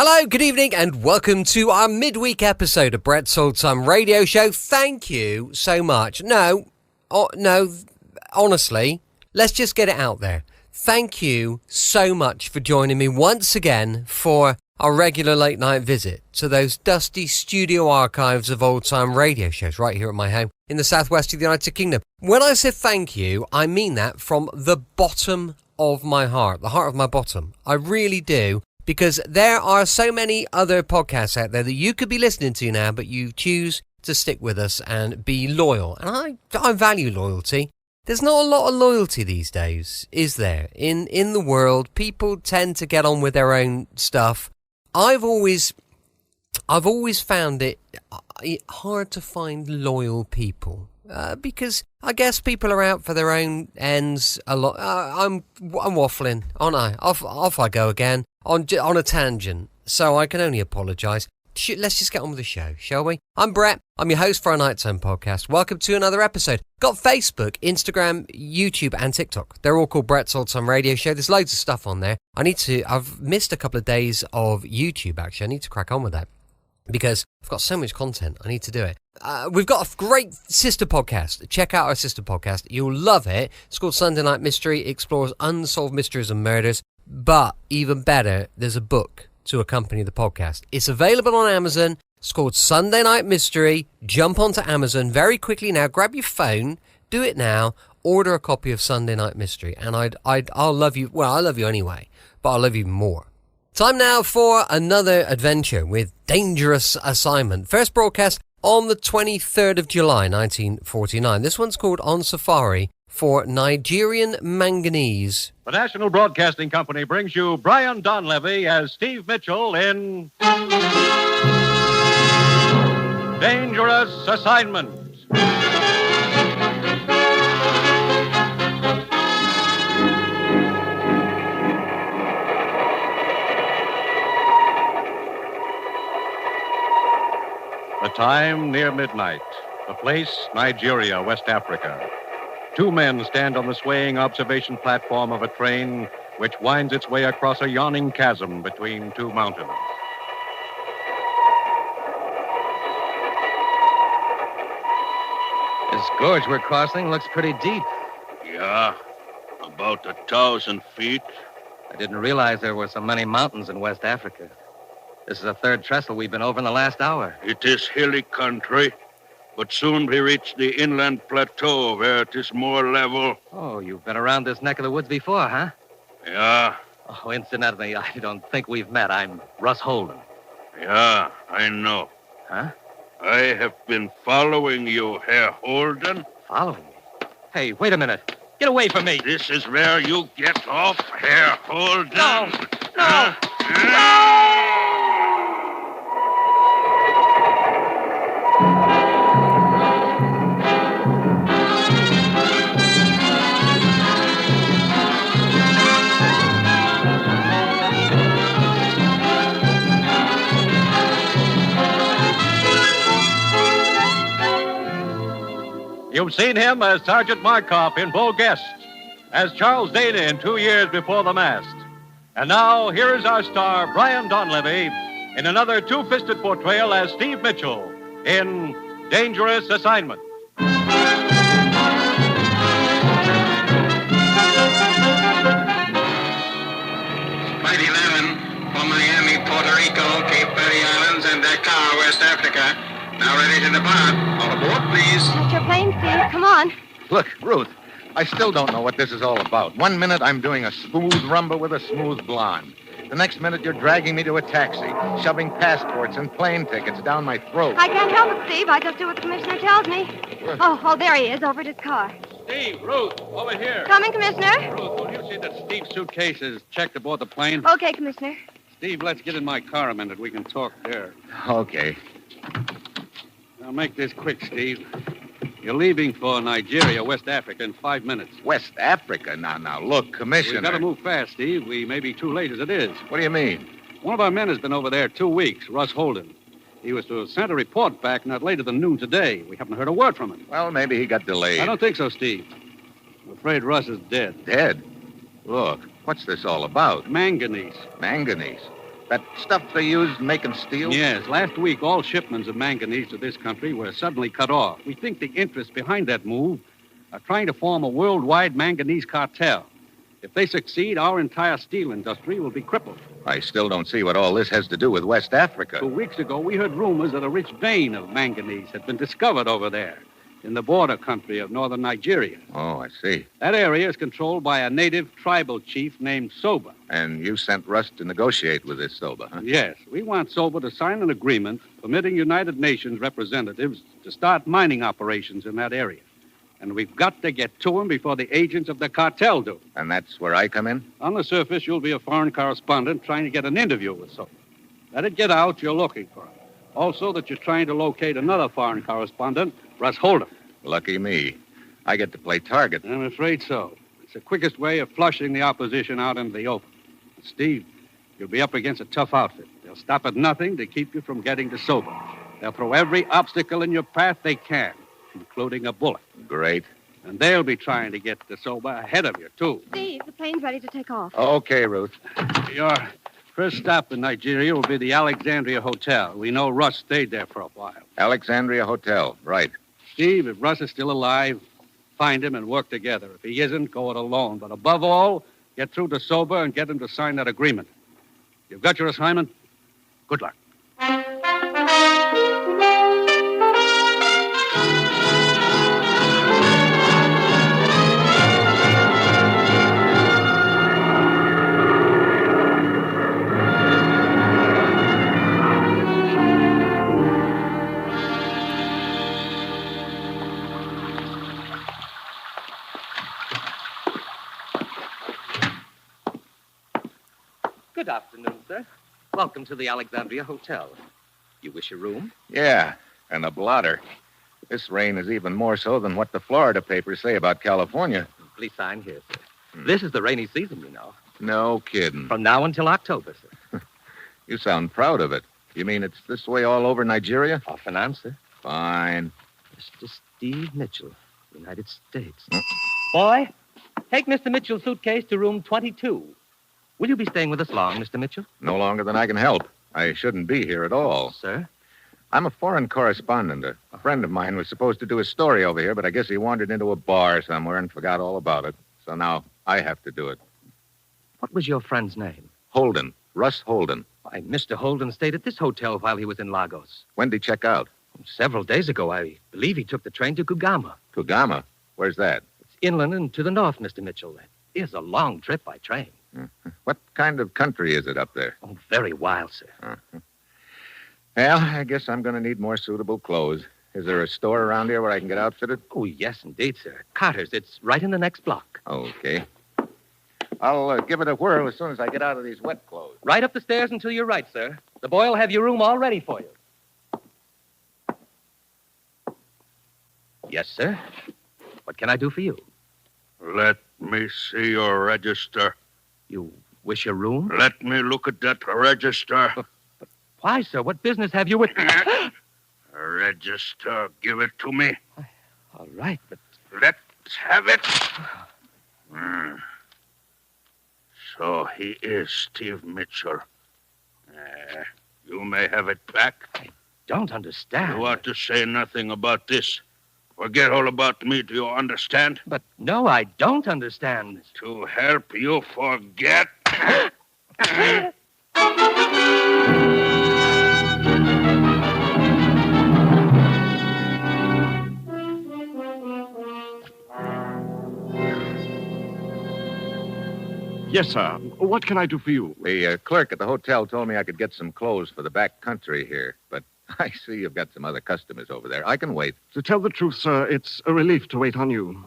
Hello, good evening, and welcome to our midweek episode of Brett's Old Time Radio Show. Thank you so much. Honestly, let's just get it out there. Thank you so much for joining me once again for our regular late night visit to those dusty studio archives of old time radio shows right here at my home in the southwest of the United Kingdom. When I say thank you, I mean that from the bottom of my heart, the heart of my bottom. I really do. Because there are so many other podcasts out there that you could be listening to now, but you choose to stick with us and be loyal. And I value loyalty. There's not a lot of loyalty these days, is there? In the world, people tend to get on with their own stuff. I've always found it hard to find loyal people. Because I guess people are out for their own ends a lot. I'm waffling, aren't I? Off I go again. On a tangent, so I can only apologise. Let's just get on with the show, shall we? I'm Brett. I'm your host for our Nighttime podcast. Welcome to another episode. Got Facebook, Instagram, YouTube, and TikTok. They're all called Brett's Old Time Radio Show. There's loads of stuff on there. I've missed a couple of days of YouTube, actually. I need to crack on with that because I've got so much content. I need to do it. We've got a great sister podcast. Check out our sister podcast. You'll love it. It's called Sunday Night Mystery. It explores unsolved mysteries and murders. But even better, there's a book to accompany the podcast. It's available on Amazon. It's called Sunday Night Mystery. Jump onto Amazon very quickly now. Grab your phone. Do it now. Order a copy of Sunday Night Mystery. And I'll love you. Well, I love you anyway, but I'll love you more. Time now for another adventure with Dangerous Assignment. First broadcast on the 23rd of July, 1949. This one's called On Safari for Nigerian Manganese. The National Broadcasting Company brings you Brian Donlevy as Steve Mitchell in Dangerous Assignment. The time near midnight. The place, Nigeria, West Africa. Two men stand on the swaying observation platform of a train which winds its way across a yawning chasm between two mountains. This gorge we're crossing looks pretty deep. Yeah, about 1,000 feet. I didn't realize there were so many mountains in West Africa. This is the third trestle we've been over in the last hour. It is hilly country, but soon we reach the inland plateau where it is more level. Oh, you've been around this neck of the woods before, huh? Yeah. Oh, incidentally, I don't think we've met. I'm Russ Holden. Yeah, I know. Huh? I have been following you, Herr Holden. Following me? Hey, wait a minute. Get away from me. This is where you get off, Herr Holden. No! No! You've seen him as Sergeant Markoff in Beau Guest, as Charles Dana in 2 Years Before the Mast. And now, here is our star, Brian Donlevy, in another two-fisted portrayal as Steve Mitchell in Dangerous Assignment. Flight 11 for Miami, Puerto Rico, Cape Verde Islands, and Dakar, West Africa. Now ready to depart. All aboard, please. That's your plane, Steve. Come on. Look, Ruth, I still don't know what this is all about. 1 minute I'm doing a smooth rumba with a smooth blonde. The next minute you're dragging me to a taxi, shoving passports and plane tickets down my throat. I can't help it, Steve. I just do what the commissioner tells me. Oh, there he is, over at his car. Steve, Ruth, over here. Coming, Commissioner. Ruth, will you see that Steve's suitcase is checked aboard the plane? Okay, Commissioner. Steve, let's get in my car a minute. We can talk there. Okay. Now, make this quick, Steve. You're leaving for Nigeria, West Africa, in 5 minutes. West Africa? Now, look, Commissioner. We've got to move fast, Steve. We may be too late as it is. What do you mean? One of our men has been over there 2 weeks, Russ Holden. He was to have sent a report back not later than noon today. We haven't heard a word from him. Well, maybe he got delayed. I don't think so, Steve. I'm afraid Russ is dead. Dead? Look, what's this all about? Manganese. Manganese? That stuff they use making steel? Yes, last week all shipments of manganese to this country were suddenly cut off. We think the interests behind that move are trying to form a worldwide manganese cartel. If they succeed, our entire steel industry will be crippled. I still don't see what all this has to do with West Africa. 2 weeks ago, we heard rumors that a rich vein of manganese had been discovered over there in the border country of northern Nigeria. Oh, I see. That area is controlled by a native tribal chief named Soba. And you sent Russ to negotiate with this Soba, huh? Yes, we want Soba to sign an agreement permitting United Nations representatives to start mining operations in that area. And we've got to get to him before the agents of the cartel do. And that's where I come in? On the surface, you'll be a foreign correspondent trying to get an interview with Soba. Let it get out you're looking for him. Also, that you're trying to locate another foreign correspondent, Russ Holden. Lucky me. I get to play target. I'm afraid so. It's the quickest way of flushing the opposition out into the open. Steve, you'll be up against a tough outfit. They'll stop at nothing to keep you from getting to Soba. They'll throw every obstacle in your path they can, including a bullet. Great. And they'll be trying to get to Soba ahead of you, too. Steve, the plane's ready to take off. Okay, Ruth. Your first stop in Nigeria will be the Alexandria Hotel. We know Russ stayed there for a while. Alexandria Hotel, right. Steve, if Russ is still alive, find him and work together. If he isn't, go it alone. But above all, get through to Soba and get him to sign that agreement. You've got your assignment. Good luck. Good afternoon, sir. Welcome to the Alexandria Hotel. You wish a room? Yeah, and a blotter. This rain is even more so than what the Florida papers say about California. Please sign here, sir. This is the rainy season, you know. No kidding. From now until October, sir. You sound proud of it. You mean it's this way all over Nigeria? Off and on, sir. Fine. Mr. Steve Mitchell, United States. Boy, take Mr. Mitchell's suitcase to room 22. Will you be staying with us long, Mr. Mitchell? No longer than I can help. I shouldn't be here at all. Sir? I'm a foreign correspondent. A friend of mine was supposed to do a story over here, but I guess he wandered into a bar somewhere and forgot all about it. So now I have to do it. What was your friend's name? Holden. Russ Holden. Why, Mr. Holden stayed at this hotel while he was in Lagos. When did he check out? Several days ago, I believe he took the train to Kugama. Kugama? Where's that? It's inland and to the north, Mr. Mitchell. It is a long trip by train. What kind of country is it up there? Oh, very wild, sir. Well, I guess I'm going to need more suitable clothes. Is there a store around here where I can get outfitted? Oh, yes, indeed, sir. Carter's. It's right in the next block. Okay. I'll give it a whirl as soon as I get out of these wet clothes. Right up the stairs and to your right, sir. The boy will have your room all ready for you. Yes, sir. What can I do for you? Let me see your register. You wish a room? Let me look at that register. Why, sir? What business have you with... Register. Give it to me. All right, but... Let's have it. So he is Steve Mitchell. You may have it back. I don't understand. You ought to say nothing about this. Forget all about me, do you understand? But no, I don't understand. To help you forget. Yes, sir. What can I do for you? The clerk at the hotel told me I could get some clothes for the back country here, but I see you've got some other customers over there. I can wait. To tell the truth, sir, it's a relief to wait on you.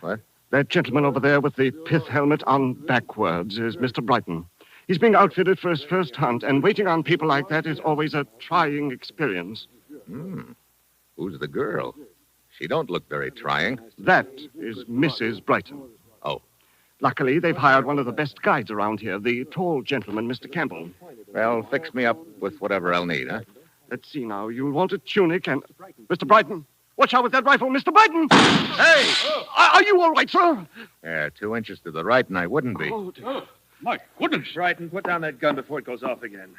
What? That gentleman over there with the pith helmet on backwards is Mr. Brighton. He's being outfitted for his first hunt, and waiting on people like that is always a trying experience. Who's the girl? She don't look very trying. That is Mrs. Brighton. Oh. Luckily, they've hired one of the best guides around here, the tall gentleman, Mr. Campbell. Well, fix me up with whatever I'll need, huh? Let's see now. You'll want a tunic and... Mr. Brighton, watch out with that rifle, Mr. Brighton! Hey! Are you all right, sir? Yeah, 2 inches to the right, and I wouldn't be. Oh, dear. My goodness. Brighton, put down that gun before it goes off again.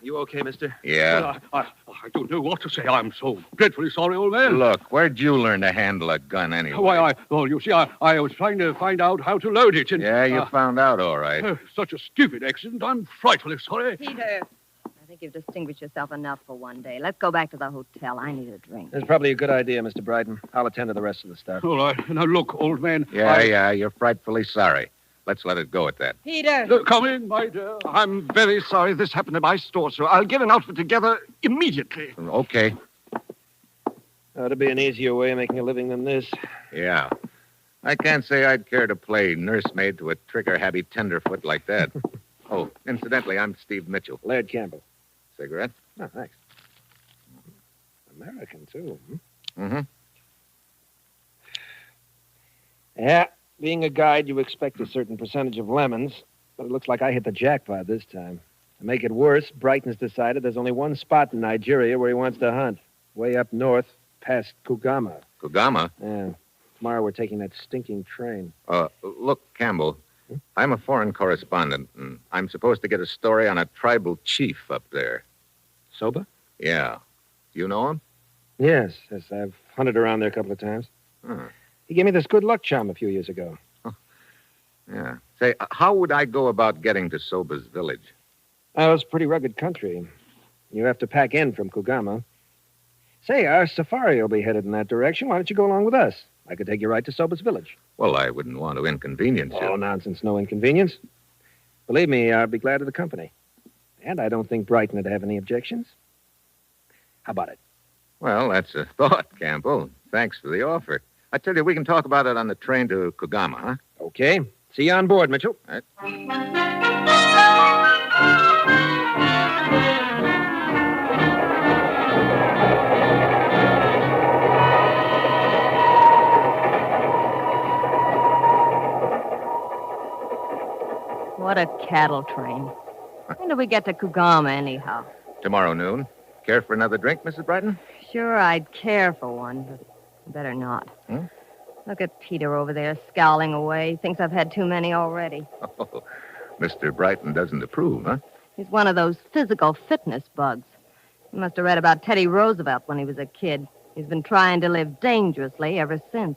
You okay, mister? Yeah. I don't know what to say. I'm so dreadfully sorry, old man. Look, where'd you learn to handle a gun anyway? Why, you see, I was trying to find out how to load it. And, Yeah, you found out all right. Such a stupid accident. I'm frightfully sorry. Peter, I think you've distinguished yourself enough for one day. Let's go back to the hotel. I need a drink. That's probably a good idea, Mr. Brighton. I'll attend to the rest of the stuff. All right. Now, look, old man. Yeah, you're frightfully sorry. Let's let it go at that. Peter! Come in, my dear. I'm very sorry this happened in my store, sir. I'll get an outfit together immediately. Okay. Ought to be an easier way of making a living than this. Yeah. I can't say I'd care to play nursemaid to a trigger-happy tenderfoot like that. Oh, incidentally, I'm Steve Mitchell. Laird Campbell. Cigarette? Oh, thanks. American, too. Mm-hmm. Yeah, being a guide, you expect a certain percentage of lemons, but it looks like I hit the jackpot this time. To make it worse, Brighton's decided there's only one spot in Nigeria where he wants to hunt. Way up north, past Kugama. Kugama? Yeah. Tomorrow we're taking that stinking train. Look, Campbell, I'm a foreign correspondent, and I'm supposed to get a story on a tribal chief up there. Soba? Yeah. Do you know him? Yes, I've hunted around there a couple of times. Huh. He gave me this good luck charm a few years ago. Yeah. Say, how would I go about getting to Soba's village? Oh, it's pretty rugged country. You have to pack in from Kugama. Say, our safari will be headed in that direction. Why don't you go along with us? I could take you right to Soba's village. Well, I wouldn't want to inconvenience you. Oh, nonsense, no inconvenience. Believe me, I'll be glad of the company. And I don't think Brighton would have any objections. How about it? Well, that's a thought, Campbell. Thanks for the offer. I tell you, we can talk about it on the train to Kugama, huh? Okay. See you on board, Mitchell. All right. What a cattle train. When do we get to Kugama, anyhow? Tomorrow noon. Care for another drink, Mrs. Brighton? Sure, I'd care for one, but better not. Hmm? Look at Peter over there, scowling away. He thinks I've had too many already. Oh, Mr. Brighton doesn't approve, huh? He's one of those physical fitness bugs. He must have read about Teddy Roosevelt when he was a kid. He's been trying to live dangerously ever since.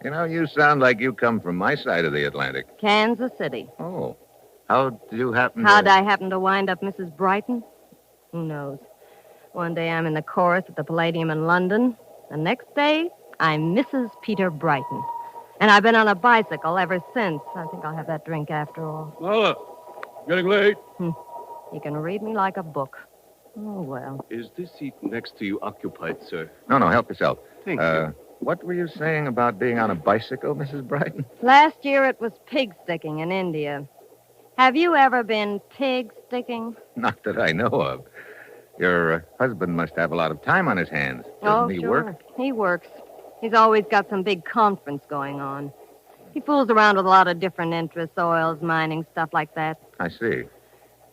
You know, you sound like you come from my side of the Atlantic. Kansas City. Oh. How'd you happen How'd I happen to wind up Mrs. Brighton? Who knows? One day I'm in the chorus at the Palladium in London. The next day, I'm Mrs. Peter Brighton. And I've been on a bicycle ever since. I think I'll have that drink after all. Well, getting late. You can read me like a book. Oh, well. Is this seat next to you occupied, sir? No, help yourself. Thank you. What were you saying about being on a bicycle, Mrs. Brighton? Last year it was pig sticking in India. Have you ever been pig sticking? Not that I know of. Your husband must have a lot of time on his hands. Doesn't he sure. work? He works. He's always got some big conference going on. He fools around with a lot of different interests, oils, mining, stuff like that. I see.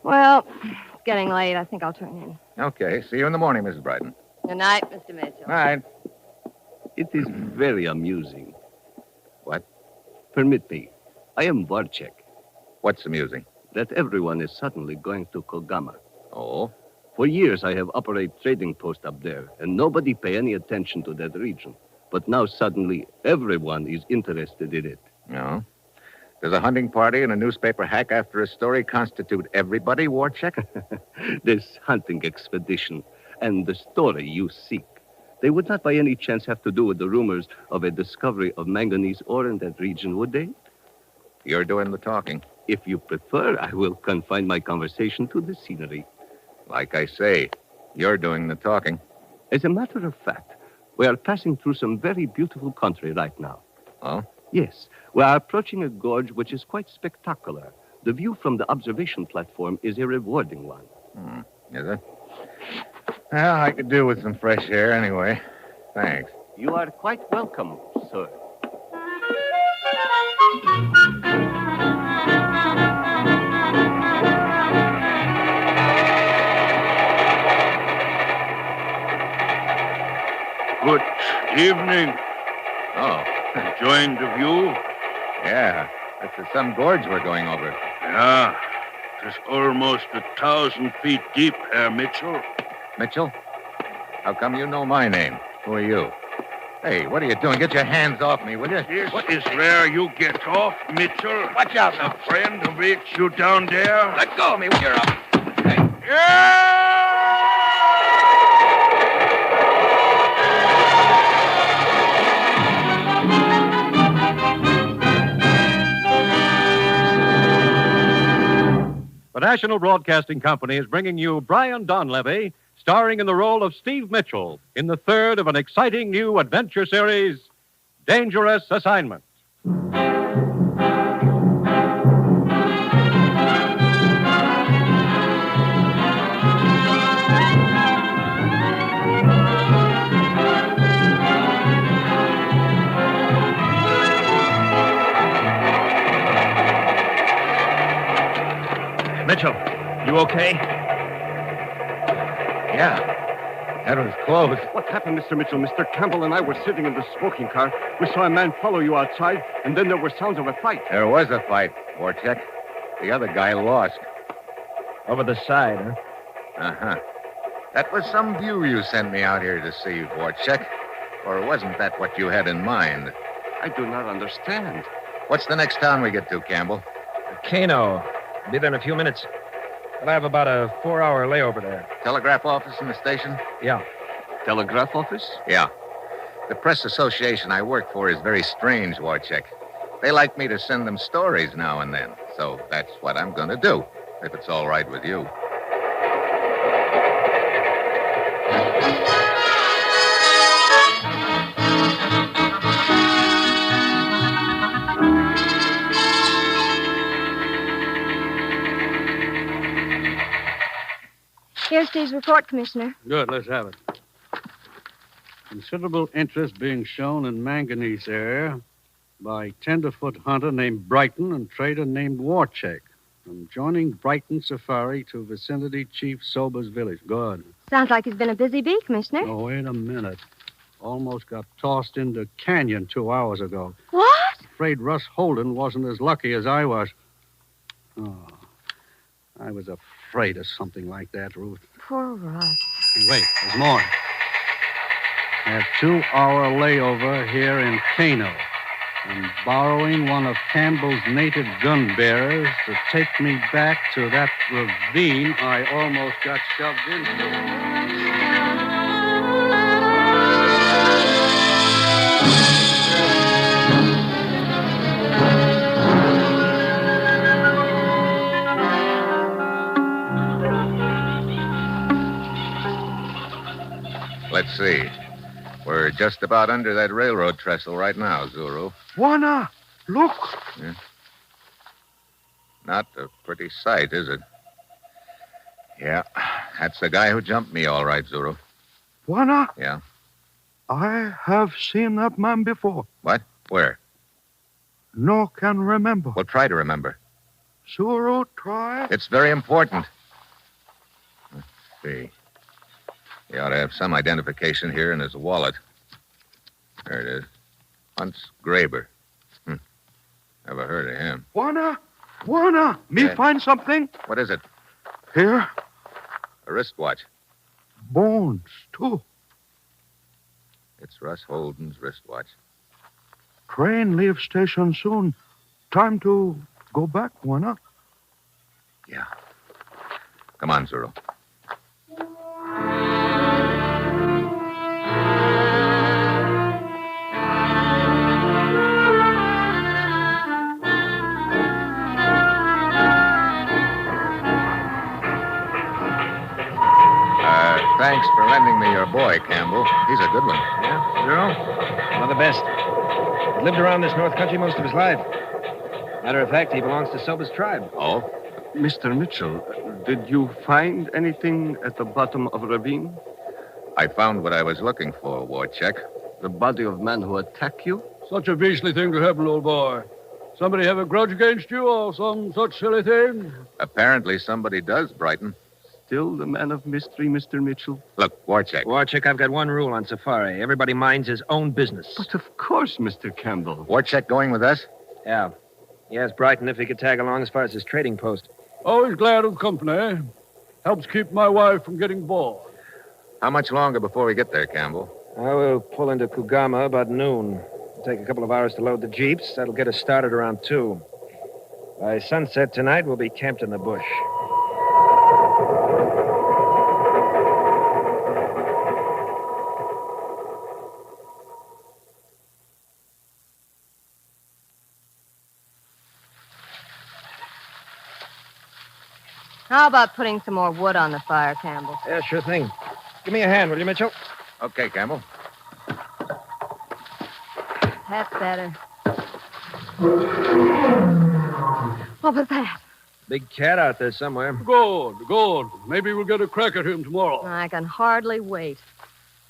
Well, it's getting late. I think I'll turn in. Okay. See you in the morning, Mrs. Brighton. Good night, Mr. Mitchell. All right. It is very amusing. What? Permit me. I am Warchek. What's amusing? That everyone is suddenly going to Kogama. Oh? For years, I have operated trading post up there, and nobody pay any attention to that region. But now suddenly, everyone is interested in it. No. Does a hunting party and a newspaper hack after a story constitute everybody, Warchek? This hunting expedition and the story you seek, they would not by any chance have to do with the rumors of a discovery of manganese ore in that region, would they? You're doing the talking. If you prefer, I will confine my conversation to the scenery. Like I say, you're doing the talking. As a matter of fact, we are passing through some very beautiful country right now. Oh? Yes, we are approaching a gorge which is quite spectacular. The view from the observation platform is a rewarding one. Is it? Well, I could do with some fresh air anyway. Thanks. You are quite welcome, sir. Good evening. Oh. Enjoying the view? Yeah. That's some gorge we're going over. Yeah, it's almost 1,000 feet deep, Herr Mitchell. Mitchell? How come you know my name? Who are you? Hey, what are you doing? Get your hands off me, will you? What is where you get off, Mitchell? Watch out now. A friend who meets you down there? Let go of me when you're up. Hey. The National Broadcasting Company is bringing you Brian Donlevy, starring in the role of Steve Mitchell in the third of an exciting new adventure series, Dangerous Assignment. Mitchell, you okay? Yeah. That was close. What happened, Mr. Mitchell? Mr. Campbell and I were sitting in the smoking car. We saw a man follow you outside, and then there were sounds of a fight. There was a fight, Warchek. The other guy lost. Over the side, huh? Uh-huh. That was some view you sent me out here to see, Warchek. Or wasn't that what you had in mind? I do not understand. What's the next town we get to, Campbell? Kano. Be there in a few minutes. But I have about a 4-hour layover there. Telegraph office in the station? Yeah. Telegraph office? Yeah. The press association I work for is very strange, Warchek. They like me to send them stories now and then. So that's what I'm going to do, if it's all right with you. Here's Steve's report, Commissioner. Good, let's have it. Considerable interest being shown in Manganese area by tenderfoot hunter named Brighton and trader named Warchek. From joining Brighton Safari to vicinity Chief Sober's village. Good. Sounds like he's been a busy bee, Commissioner. Oh, wait a minute. Almost got tossed into canyon 2 hours ago. What? Afraid Russ Holden wasn't as lucky as I was. Oh, I was afraid of something like that, Ruth. Poor Russ. Hey, wait, there's more. I have 2-hour layover here in Kano. I'm borrowing one of Campbell's native gun bearers to take me back to that ravine I almost got shoved into. Let's see. We're just about under that railroad trestle right now, Zuru. Juana, look. Yeah. Not a pretty sight, is it? Yeah, that's the guy who jumped me, all right, Zuru. Juana, Yeah. I have seen that man before. What? Where? No can remember. Well, try to remember. Zuru, try. It's very important. Let's see. He ought to have some identification here in his wallet. There it is. Hunts Graber. Never heard of him. Juana, me Yeah. find something? What is it? Here, A wristwatch. bones, too. It's Russ Holden's wristwatch. Train leaves station soon. Time to go back, Juana. Yeah. Come on, Zuru. Thanks for lending me your boy, Campbell. He's a good one. Yeah, Zero? One of the best. He's lived around this north country most of his life. Matter of fact, he belongs to Soba's tribe. Oh? Mr. Mitchell, did you find anything at the bottom of a ravine? I found what I was looking for, Warchek. The body of man who attacked you? Such a beastly thing to happen, old boy. Somebody have a grudge against you or some such silly thing? Apparently somebody does, Brighton. Still the man of mystery, Mr. Mitchell? Look, Warchek. Warchek, I've got one rule on safari. Everybody minds his own business. But of course, Mr. Campbell. Warchek going with us? Yeah. He asked Brighton if he could tag along as far as his trading post. Always glad of company. Helps keep my wife from getting bored. How much longer before we get there, Campbell? I will pull into Kugama about noon. It'll take a couple of hours to load the jeeps. That'll get us started around 2. By sunset tonight, we'll be camped in the bush. How about putting some more wood on the fire, Campbell? Yeah, sure thing. Give me a hand, will you, Mitchell? Okay, Campbell. That's better. What was that? Big cat out there somewhere. Good. Maybe we'll get a crack at him tomorrow. I can hardly wait.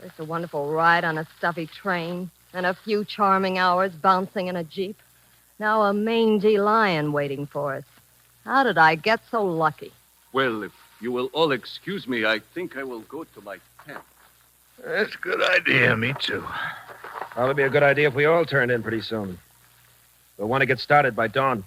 First a wonderful ride on a stuffy train, and a few charming hours bouncing in a jeep. Now a mangy lion waiting for us. How did I get so lucky? Well, if you will all excuse me, I think I will go to my tent. That's a good idea. Me too. Probably be a good idea if we all turned in pretty soon. We'll want to get started by dawn.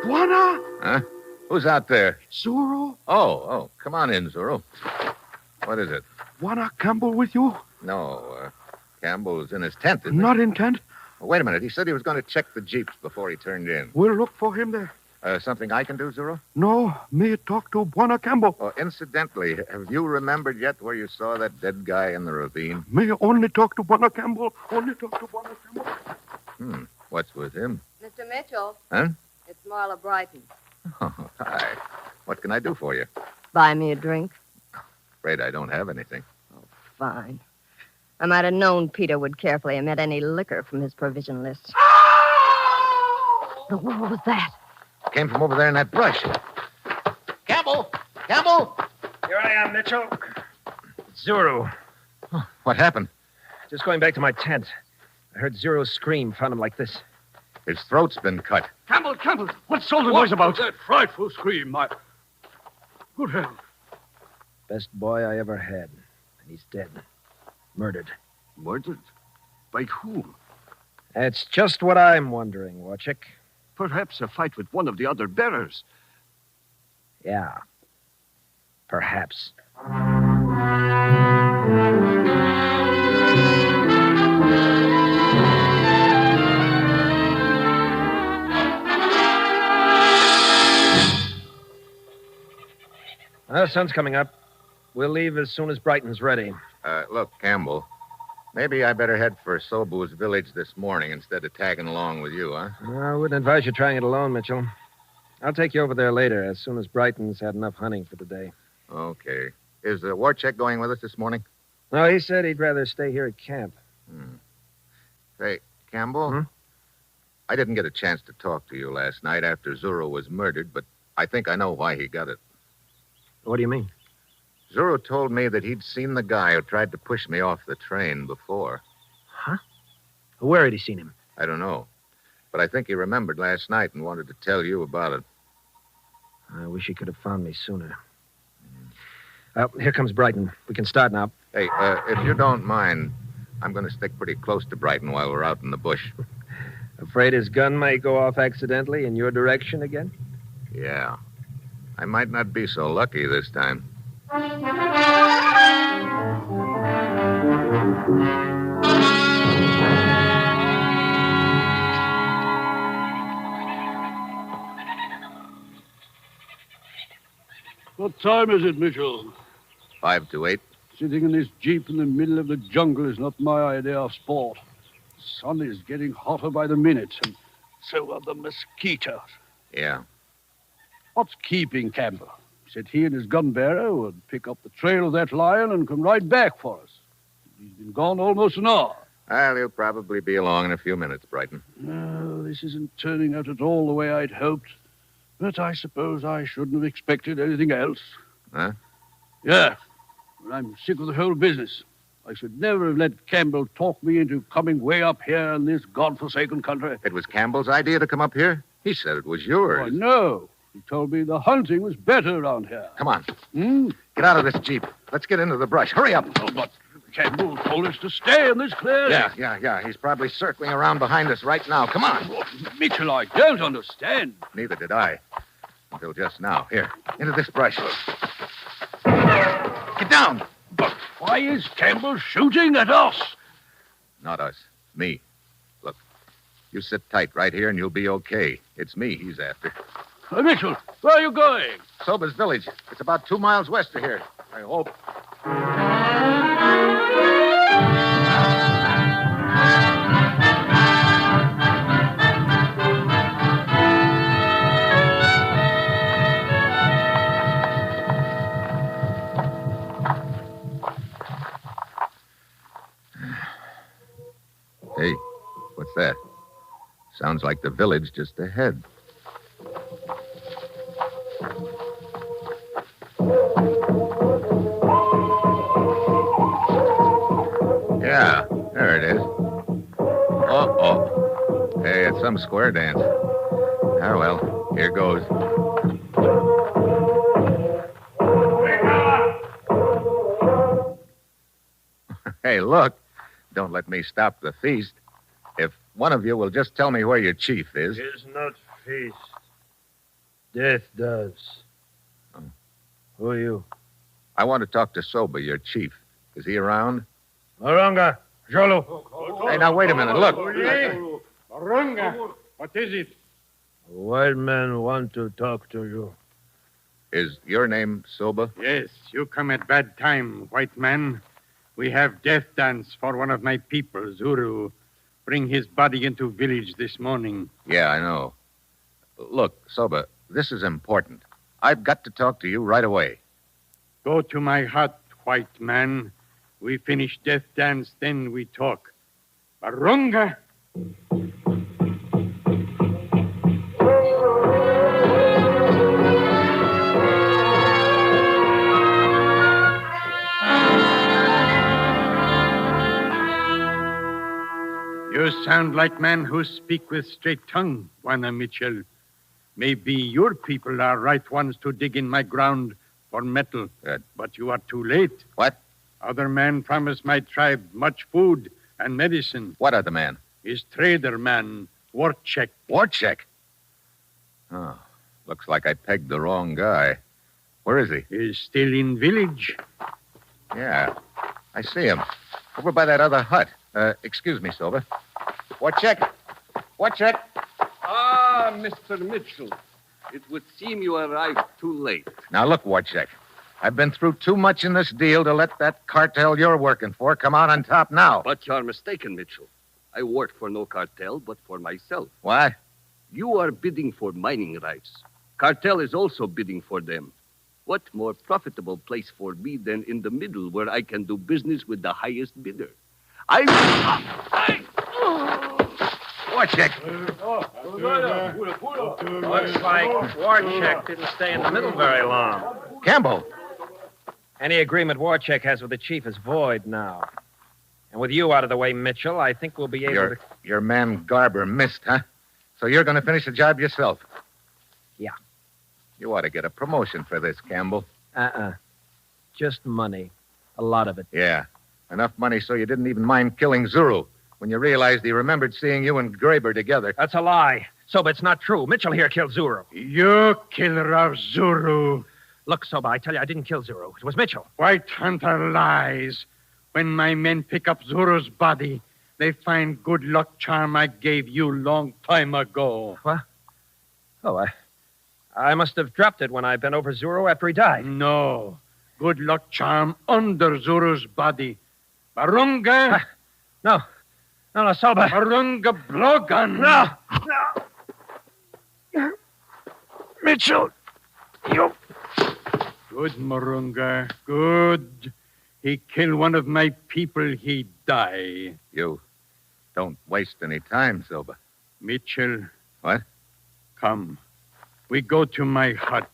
Buana? Huh? Who's out there? Zoro? Oh, come on in, Zoro. What is it? Wanna Campbell with you? No, Campbell's in his tent, isn't he? Not in tent. Oh, wait a minute. He said he was going to check the jeeps before he turned in. We'll look for him there. Something I can do, Zoro? No, me talk to Wanna Campbell. Oh, incidentally, have you remembered yet where you saw that dead guy in the ravine? Me only talk to Wanna Campbell. Only talk to Wanna Campbell. What's with him? Mr. Mitchell. Huh? It's Marla Brighton. Oh, hi. What can I do for you? Buy me a drink. Afraid I don't have anything. Oh, fine. I might have known Peter would carefully omit any liquor from his provision list. What was that? Came from over there in that brush. Campbell! Campbell! Here I am, Mitchell. It's Zoro. Oh, what happened? Just going back to my tent. I heard Zoro scream, found him like this. His throat's been cut. Campbell, what's all the noise about? That frightful scream, Good hell. Best boy I ever had. And he's dead. Murdered. Murdered? By whom? That's just what I'm wondering, Wojcik. Perhaps a fight with one of the other bearers. Yeah. Perhaps. The sun's coming up. We'll leave as soon as Brighton's ready. Look, Campbell, maybe I better head for Sobu's village this morning instead of tagging along with you, huh? I wouldn't advise you trying it alone, Mitchell. I'll take you over there later, as soon as Brighton's had enough hunting for the day. Okay. Is Warchek going with us this morning? No, he said he'd rather stay here at camp. Say, Campbell, I didn't get a chance to talk to you last night after Zoro was murdered, but I think I know why he got it. What do you mean? Zoro told me that he'd seen the guy who tried to push me off the train before. Huh? Where had he seen him? I don't know. But I think he remembered last night and wanted to tell you about it. I wish he could have found me sooner. Here comes Brighton. We can start now. Hey, if you don't mind, I'm going to stick pretty close to Brighton while we're out in the bush. Afraid his gun may go off accidentally in your direction again? Yeah. I might not be so lucky this time. What time is it, Mitchell? 5 to 8. Sitting in this jeep in the middle of the jungle is not my idea of sport. The sun is getting hotter by the minute, and so are the mosquitoes. Yeah. What's keeping Campbell? He said he and his gun bearer would pick up the trail of that lion and come right back for us. He's been gone almost an hour. Well, he'll probably be along in a few minutes, Brighton. No, this isn't turning out at all the way I'd hoped. But I suppose I shouldn't have expected anything else. Huh? Yeah. But I'm sick of the whole business. I should never have let Campbell talk me into coming way up here in this godforsaken country. It was Campbell's idea to come up here? He said it was yours. Oh, no. He told me the hunting was better around here. Come on. Hmm? Get out of this Jeep. Let's get into the brush. Hurry up. Oh, but Campbell told us to stay in this clearing. Yeah. He's probably circling around behind us right now. Come on. Oh, Mitchell, I don't understand. Neither did I. Until just now. Here, into this brush. Get down. But why is Campbell shooting at us? Not us. Me. Look, you sit tight right here and you'll be okay. It's me he's after. Mitchell, where are you going? Soba's village. It's about 2 miles west of here. I hope. Hey, what's that? Sounds like the village just ahead. Yeah, there it is. Uh-oh. Hey, it's some square dance. Ah, well, here goes. Hey, look. Don't let me stop the feast. If one of you will just tell me where your chief is. Is not feast. Death does. Oh. Who are you? I want to talk to Soba, your chief. Is he around? Moronga, Jolo. Hey, now, wait a minute. Look. Moronga, what is it? A white man want to talk to you. Is your name Soba? Yes, you come at bad time, white man. We have death dance for one of my people, Zuru. Bring his body into village this morning. Yeah, I know. Look, Soba, this is important. I've got to talk to you right away. Go to my hut, white man. We finish death dance, then we talk. Barunga! You sound like man who speak with straight tongue, Juana Mitchell. Maybe your people are right ones to dig in my ground for metal. Good. But you are too late. What? Other man promised my tribe much food and medicine. What other man? His trader man, Warchek. Warchek? Oh, looks like I pegged the wrong guy. Where is he? He's still in village. Yeah, I see him. Over by that other hut. Excuse me, Soba. Warchek? Warchek? Ah, Mr. Mitchell. It would seem you arrived too late. Now, look, Warchek. I've been through too much in this deal to let that cartel you're working for come out on top now. But you're mistaken, Mitchell. I work for no cartel, but for myself. What? You are bidding for mining rights. Cartel is also bidding for them. What more profitable place for me than in the middle where I can do business with the highest bidder? Warchek. Looks like Warchek didn't stay in the middle very long. Campbell. Any agreement Warchek has with the chief is void now. And with you out of the way, Mitchell, I think we'll be able to... Your man Garber missed, huh? So you're going to finish the job yourself? Yeah. You ought to get a promotion for this, Campbell. Just money. A lot of it. Yeah. Enough money so you didn't even mind killing Zuru when you realized he remembered seeing you and Graber together. That's a lie. Soba, it's not true. Mitchell here killed Zuru. You killer of Zuru. Look, Soba, I tell you, I didn't kill Zuru. It was Mitchell. White Hunter lies. When my men pick up Zuru's body, they find good luck charm I gave you long time ago. What? Oh, I must have dropped it when I bent over Zuru after he died. No. Good luck charm under Zuru's body. Barunga? No, Soba. Barunga Blogan. No. Mitchell, you... Good, Marunga. Good. He killed one of my people, he die. You don't waste any time, Soba. Mitchell. What? Come. We go to my hut.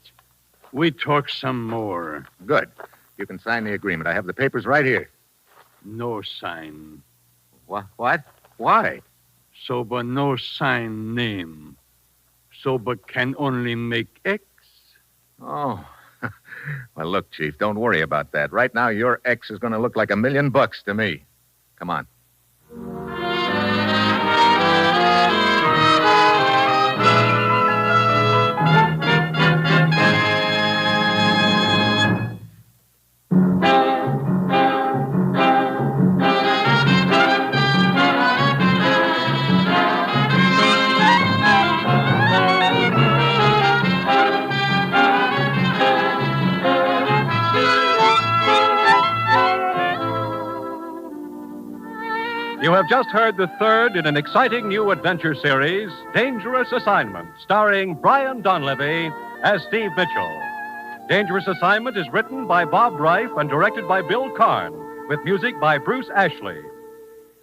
We talk some more. Good. You can sign the agreement. I have the papers right here. No sign. What? Why? Soba no sign name. sober can only make X. Oh. Well, look, Chief, don't worry about that. Right now, your ex is going to look like $1 million to me. Come on. You have just heard the third in an exciting new adventure series, Dangerous Assignment, starring Brian Donlevy as Steve Mitchell. Dangerous Assignment is written by Bob Reif and directed by Bill Karn, with music by Bruce Ashley.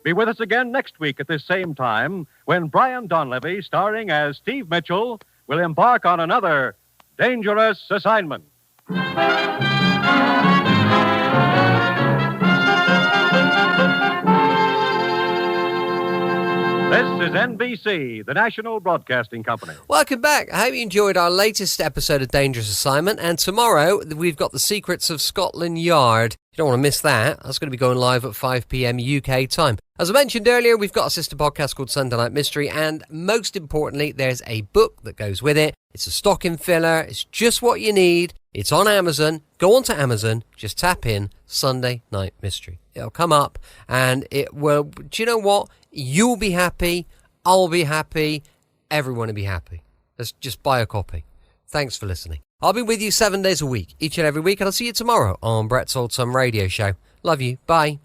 Be with us again next week at this same time when Brian Donlevy, starring as Steve Mitchell, will embark on another Dangerous Assignment. This is NBC, the National Broadcasting Company. Welcome back. I hope you enjoyed our latest episode of Dangerous Assignment. And tomorrow, we've got The Secrets of Scotland Yard. You don't want to miss that. That's going to be going live at 5 p.m. UK time. As I mentioned earlier, we've got a sister podcast called Sunday Night Mystery. And most importantly, there's a book that goes with it. It's a stocking filler. It's just what you need. It's on Amazon. Go on to Amazon. Just tap in Sunday Night Mystery. It'll come up and it will... Do you know what? You'll be happy. I'll be happy. Everyone will be happy. Let's just buy a copy. Thanks for listening. I'll be with you 7 days a week, each and every week, and I'll see you tomorrow on Brett's Old Time Radio Show. Love you. Bye.